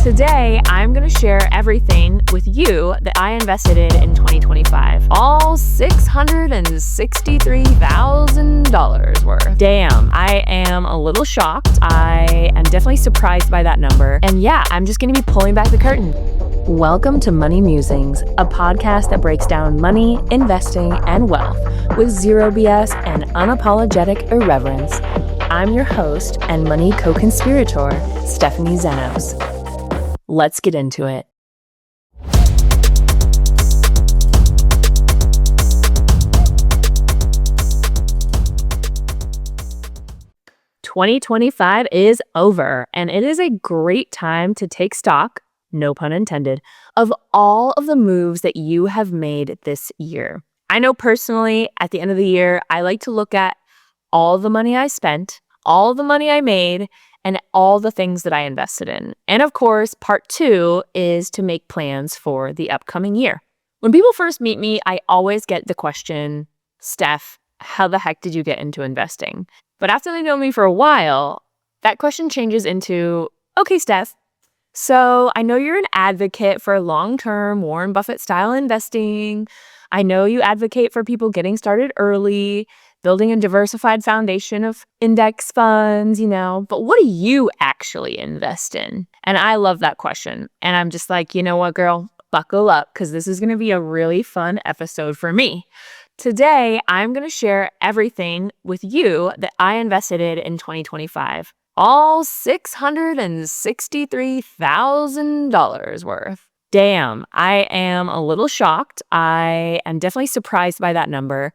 Today, I'm going to share everything with you that I invested in 2025. All $663,000 worth. Damn, I am a little shocked. I am definitely surprised by that number. And yeah, I'm just going to be pulling back the curtain. Welcome to Money Musings, a podcast that breaks down money, investing, and wealth with zero BS and unapologetic irreverence. I'm your host and money co-conspirator, Stephanie Xenos. Let's get into it. "2025 is over, and it is a great time to take stock, no pun intended, of all of the moves that you have made this year. I know personally, at the end of the year, I like to look at all the money I spent, all the money I made, and all the things that I invested in. And of course, part two is to make plans for the upcoming year. When people first meet me, I always get the question, Steph, how the heck did you get into investing? But after they know me for a while, that question changes into, okay, Steph, so I know you're an advocate for long-term Warren Buffett style investing. I know you advocate for people getting started early, building a diversified foundation of index funds, but what do you actually invest in? And I love that question. And I'm just like, you know what, girl, buckle up, because this is going to be a really fun episode for me. Today, I'm going to share everything with you that I invested in 2025. All $663,000 worth. Damn, I am a little shocked. I am definitely surprised by that number.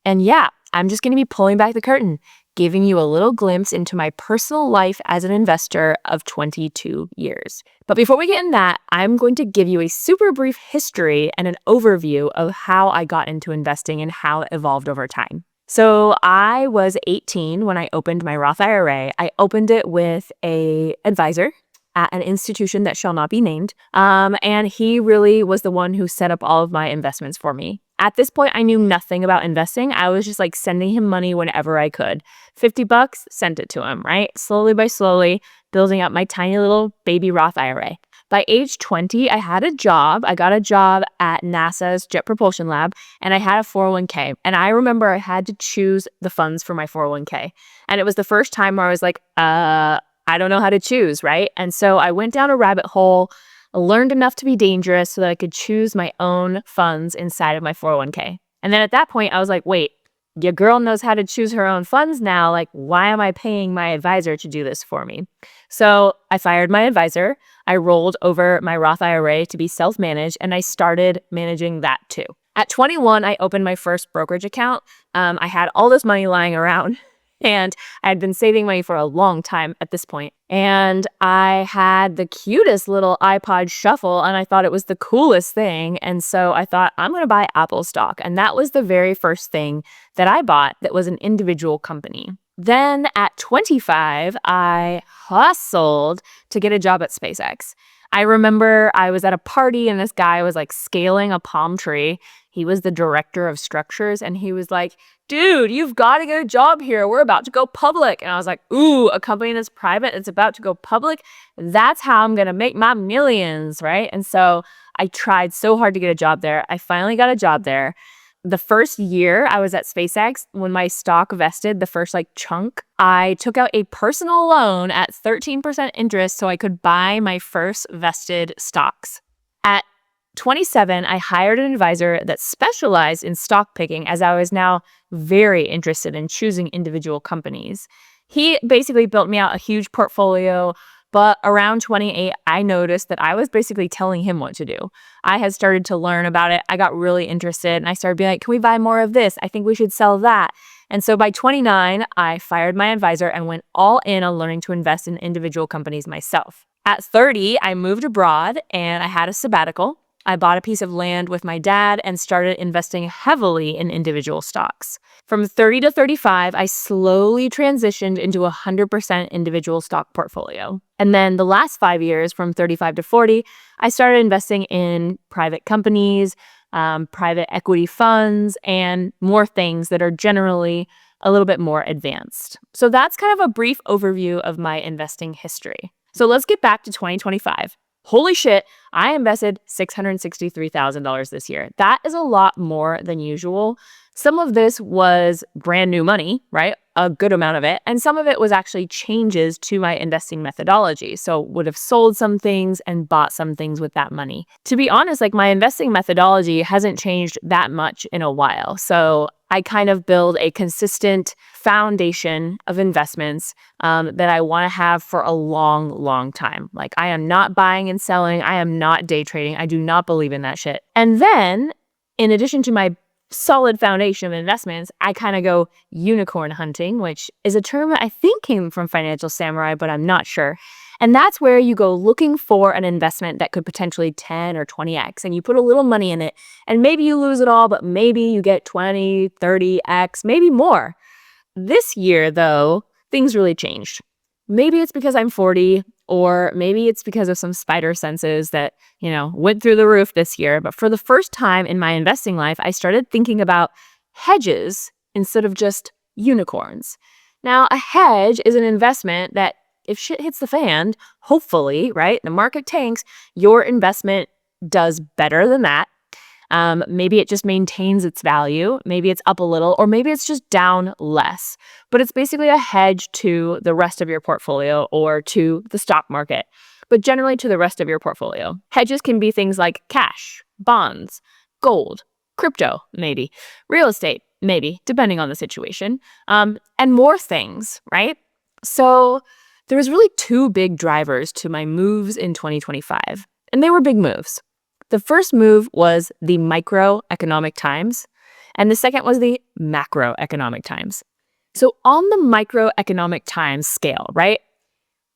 And yeah, I'm just going to be pulling back the curtain, giving you a little glimpse into my personal life as an investor of 22 years. But before we get in that, I'm going to give you a super brief history and an overview of how I got into investing and how it evolved over time. So I was 18 when I opened my Roth IRA. I opened it with an advisor at an institution that shall not be named. And he really was the one who set up all of my investments for me. At this point, I knew nothing about investing. I was just like sending him money whenever I could. $50, sent it to him, right? Slowly by slowly, building up my tiny little baby Roth IRA. By age 20, I had a job. I got a job at NASA's Jet Propulsion Lab, and I had a 401k. And I remember I had to choose the funds for my 401k. And it was the first time where I was like, I don't know how to choose, right? And so I went down a rabbit hole, learned enough to be dangerous so that I could choose my own funds inside of my 401k. And then at that point, I was like, wait, your girl knows how to choose her own funds now. Like, why am I paying my advisor to do this for me? So I fired my advisor. I rolled over my Roth IRA to be self-managed, and I started managing that too. At 21, I opened my first brokerage account. I had all this money lying around, and I had been saving money for a long time at this point. And I had the cutest little iPod Shuffle, and I thought it was the coolest thing. And so I thought, I'm going to buy Apple stock. And that was the very first thing that I bought that was an individual company. Then at 25, I hustled to get a job at SpaceX. I remember I was at a party and this guy was like scaling a palm tree. He was the director of structures, and he was like, dude, you've got to get a job here. We're about to go public. And I was like, ooh, a company that's private, it's about to go public. That's how I'm going to make my millions, right? And so I tried so hard to get a job there. I finally got a job there. The first year I was at SpaceX, when my stock vested, the first chunk, I took out a personal loan at 13% interest so I could buy my first vested stocks. At 27, I hired an advisor that specialized in stock picking, as I was now very interested in choosing individual companies. He basically built me out a huge portfolio, but around 28, I noticed that I was basically telling him what to do. I had started to learn about it. I got really interested, and I started being like, can we buy more of this? I think we should sell that. And so by 29, I fired my advisor and went all in on learning to invest in individual companies myself. At 30, I moved abroad and I had a sabbatical. I bought a piece of land with my dad and started investing heavily in individual stocks. From 30 to 35, I slowly transitioned into a 100% individual stock portfolio. And then the last 5 years, from 35 to 40, I started investing in private companies, private equity funds, and more things that are generally a little bit more advanced. So that's kind of a brief overview of my investing history. So let's get back to 2025. Holy shit, I invested $663,000 this year. That is a lot more than usual. Some of this was brand new money, right? A good amount of it. And some of it was actually changes to my investing methodology. So would have sold some things and bought some things with that money. To be honest, like my investing methodology hasn't changed that much in a while. So I kind of build a consistent foundation of investments that I want to have for a long, long time. Like I am not buying and selling. I am not day trading. I do not believe in that shit. And then in addition to my solid foundation of investments, I kind of go unicorn hunting, which is a term that I think came from Financial Samurai, but I'm not sure. And that's where you go looking for an investment that could potentially 10 or 20x, and you put a little money in it, and maybe you lose it all, but maybe you get 20, 30x, maybe more. This year, though, things really changed. Maybe it's because I'm 40, or maybe it's because of some spider senses that, went through the roof this year. But for the first time in my investing life, I started thinking about hedges instead of just unicorns. Now, a hedge is an investment that if shit hits the fan, hopefully, right, the market tanks, your investment does better than that. Maybe it just maintains its value. Maybe it's up a little, or maybe it's just down less. But it's basically a hedge to the rest of your portfolio or to the stock market, but generally to the rest of your portfolio. Hedges can be things like cash, bonds, gold, crypto, maybe, real estate, maybe, depending on the situation, and more things, right? So there was really two big drivers to my moves in 2025, and they were big moves. The first move was the microeconomic times, and the second was the macroeconomic times. So on the microeconomic times scale, right,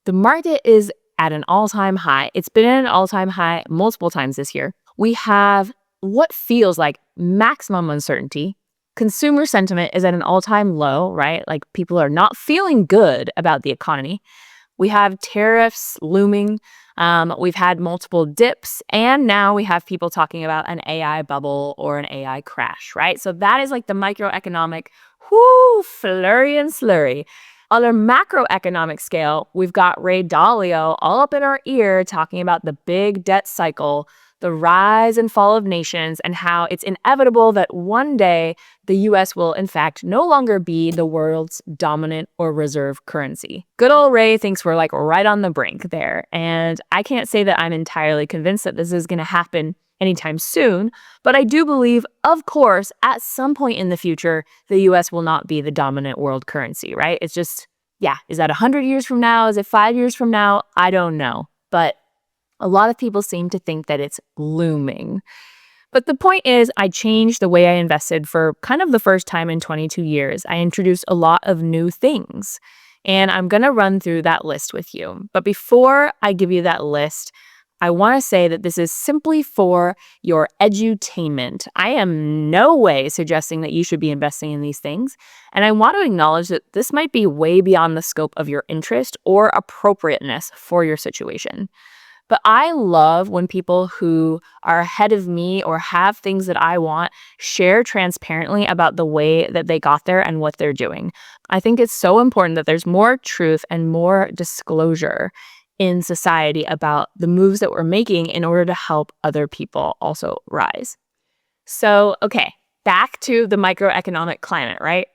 the market is at an all-time high. It's been at an all-time high multiple times this year. We have what feels like maximum uncertainty. Consumer sentiment is at an all-time low, right? Like people are not feeling good about the economy. We have tariffs looming. We've had multiple dips, and now we have people talking about an AI bubble or an AI crash, right? So that is like the microeconomic, flurry and slurry. On a macroeconomic scale, we've got Ray Dalio all up in our ear talking about the big debt cycle, the rise and fall of nations, and how it's inevitable that one day the US will, in fact, no longer be the world's dominant or reserve currency. Good old Ray thinks we're like right on the brink there. And I can't say that I'm entirely convinced that this is going to happen anytime soon, but I do believe, of course, at some point in the future, the US will not be the dominant world currency, right? It's just, is that 100 years from now? Is it 5 years from now? I don't know. But a lot of people seem to think that it's looming. But the point is, I changed the way I invested for kind of the first time in 22 years. I introduced a lot of new things, and I'm going to run through that list with you. But before I give you that list, I want to say that this is simply for your edutainment. I am no way suggesting that you should be investing in these things. And I want to acknowledge that this might be way beyond the scope of your interest or appropriateness for your situation. But I love when people who are ahead of me or have things that I want share transparently about the way that they got there and what they're doing. I think it's so important that there's more truth and more disclosure in society about the moves that we're making in order to help other people also rise. So, okay, back to the microeconomic climate, right?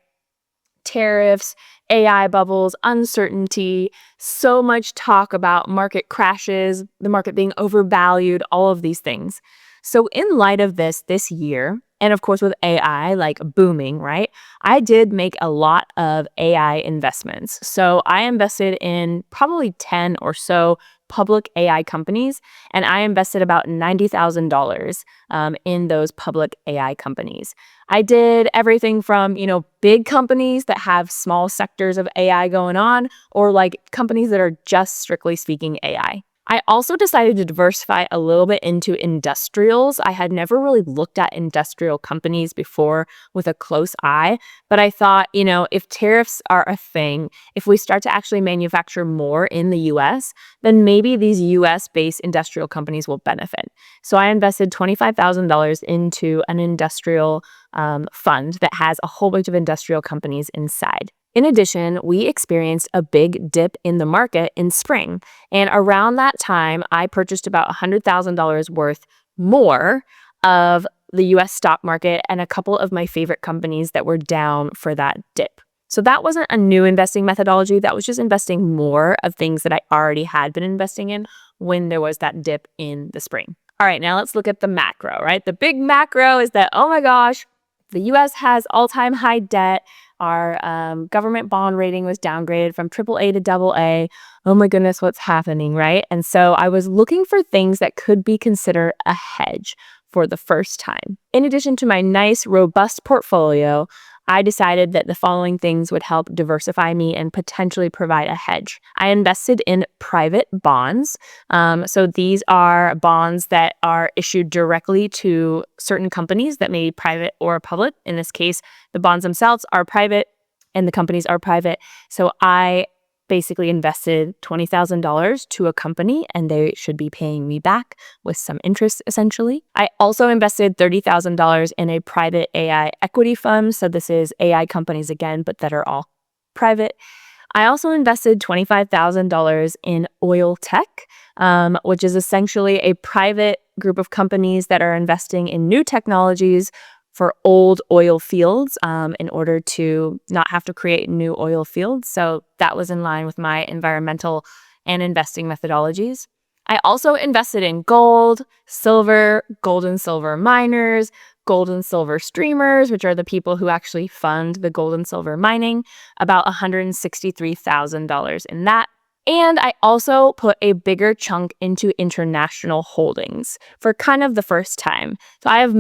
Tariffs, AI bubbles, uncertainty, so much talk about market crashes, the market being overvalued, all of these things. So in light of this year, and of course with AI like booming, right, I did make a lot of AI investments. So I invested in probably 10 or so public AI companies, and I invested about $90,000 in those public AI companies. I did everything from, big companies that have small sectors of AI going on, or like companies that are just strictly speaking AI. I also decided to diversify a little bit into industrials. I had never really looked at industrial companies before with a close eye, but I thought, if tariffs are a thing, if we start to actually manufacture more in the US, then maybe these US-based industrial companies will benefit. So I invested $25,000 into an industrial fund that has a whole bunch of industrial companies inside. In addition, we experienced a big dip in the market in spring. And around that time, I purchased about $100,000 worth more of the US stock market and a couple of my favorite companies that were down for that dip. So that wasn't a new investing methodology. That was just investing more of things that I already had been investing in when there was that dip in the spring. All right, now let's look at the macro, right? The big macro is that, oh my gosh, the US has all-time high debt. Our government bond rating was downgraded from AAA to AA. Oh my goodness, what's happening, right? And so I was looking for things that could be considered a hedge for the first time. In addition to my nice, robust portfolio, I decided that the following things would help diversify me and potentially provide a hedge. I invested in private bonds. So these are bonds that are issued directly to certain companies that may be private or public. In this case, the bonds themselves are private and the companies are private. So I basically invested $20,000 to a company and they should be paying me back with some interest, essentially. I also invested $30,000 in a private AI equity fund. So this is AI companies again, but that are all private. I also invested $25,000 in oil tech, which is essentially a private group of companies that are investing in new technologies for old oil fields in order to not have to create new oil fields. So that was in line with my environmental and investing methodologies. I also invested in gold, silver, gold and silver miners, gold and silver streamers, which are the people who actually fund the gold and silver mining, about $163,000 in that. And I also put a bigger chunk into international holdings for kind of the first time. So I have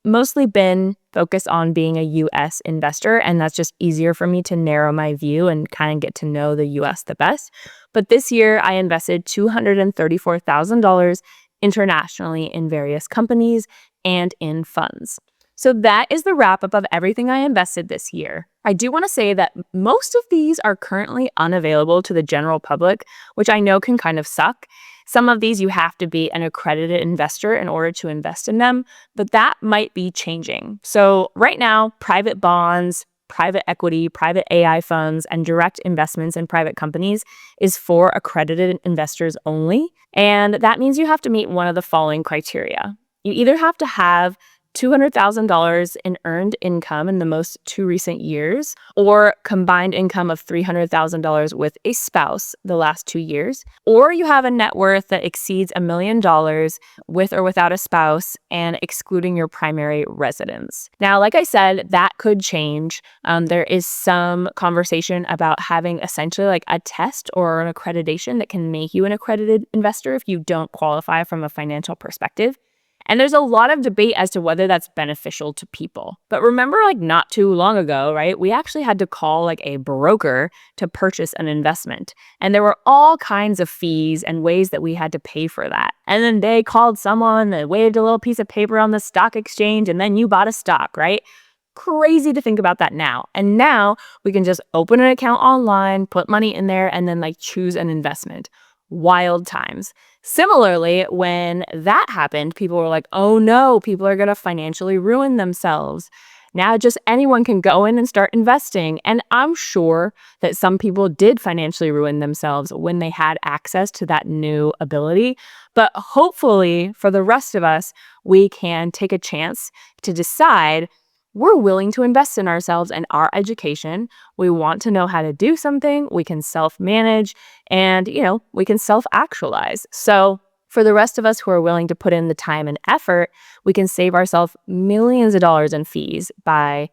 mostly been focused on being a US investor, and that's just easier for me to narrow my view and kind of get to know the US the best. But this year, I invested $234,000 internationally in various companies and in funds. So that is the wrap up of everything I invested this year. I do want to say that most of these are currently unavailable to the general public, which I know can kind of suck. Some of these you have to be an accredited investor in order to invest in them, but that might be changing. So right now, private bonds, private equity, private AI funds, and direct investments in private companies is for accredited investors only. And that means you have to meet one of the following criteria. You either have to have $200,000 in earned income in the most 2 recent years, or combined income of $300,000 with a spouse the last 2 years, or you have a net worth that exceeds $1 million with or without a spouse and excluding your primary residence. Now, like I said, that could change. There is some conversation about having essentially like a test or an accreditation that can make you an accredited investor if you don't qualify from a financial perspective. And there's a lot of debate as to whether that's beneficial to people. But remember, like not too long ago, right? We actually had to call like a broker to purchase an investment. And there were all kinds of fees and ways that we had to pay for that. And then they called someone that waved a little piece of paper on the stock exchange and then you bought a stock, right? Crazy to think about that now. And now we can just open an account online, put money in there, and then like choose an investment. Wild times. Similarly, when that happened, people were like, oh no, people are going to financially ruin themselves. Now just anyone can go in and start investing. And I'm sure that some people did financially ruin themselves when they had access to that new ability. But hopefully for the rest of us, we can take a chance to decide we're willing to invest in ourselves and our education. We want to know how to do something. We can self-manage and, we can self-actualize. So for the rest of us who are willing to put in the time and effort, we can save ourselves millions of dollars in fees by,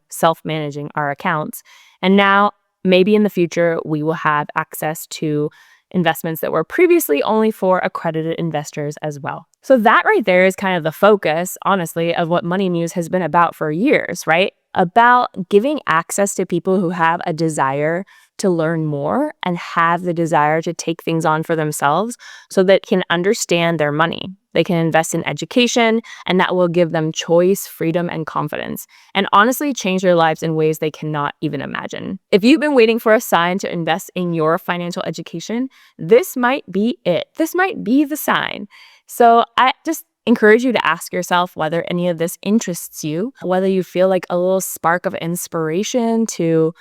self-managing our accounts. And now maybe in the future, we will have access to investments that were previously only for accredited investors as well. So that right there is kind of the focus, honestly, of what Money Muse has been about for years, right? About giving access to people who have a desire to learn more and have the desire to take things on for themselves so that can understand their money. They can invest in education, and that will give them choice, freedom, and confidence, and honestly change their lives in ways they cannot even imagine. If you've been waiting for a sign to invest in your financial education, this might be it. This might be the sign. So I just encourage you to ask yourself whether any of this interests you, whether you feel like a little spark of inspiration to,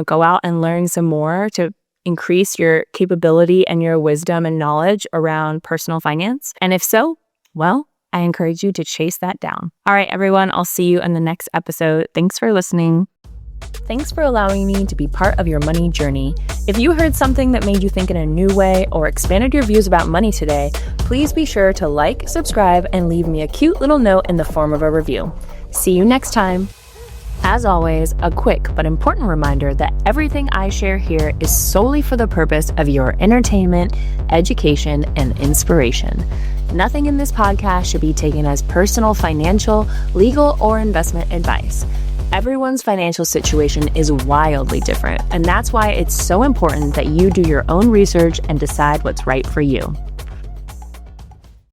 go out and learn some more to increase your capability and your wisdom and knowledge around personal finance? And if so, well, I encourage you to chase that down. All right, everyone, I'll see you in the next episode. Thanks for listening. Thanks for allowing me to be part of your money journey. If you heard something that made you think in a new way or expanded your views about money today, please be sure to like, subscribe, and leave me a cute little note in the form of a review. See you next time. As always, a quick but important reminder that everything I share here is solely for the purpose of your entertainment, education, and inspiration. Nothing in this podcast should be taken as personal financial, legal, or investment advice. Everyone's financial situation is wildly different, and that's why it's so important that you do your own research and decide what's right for you.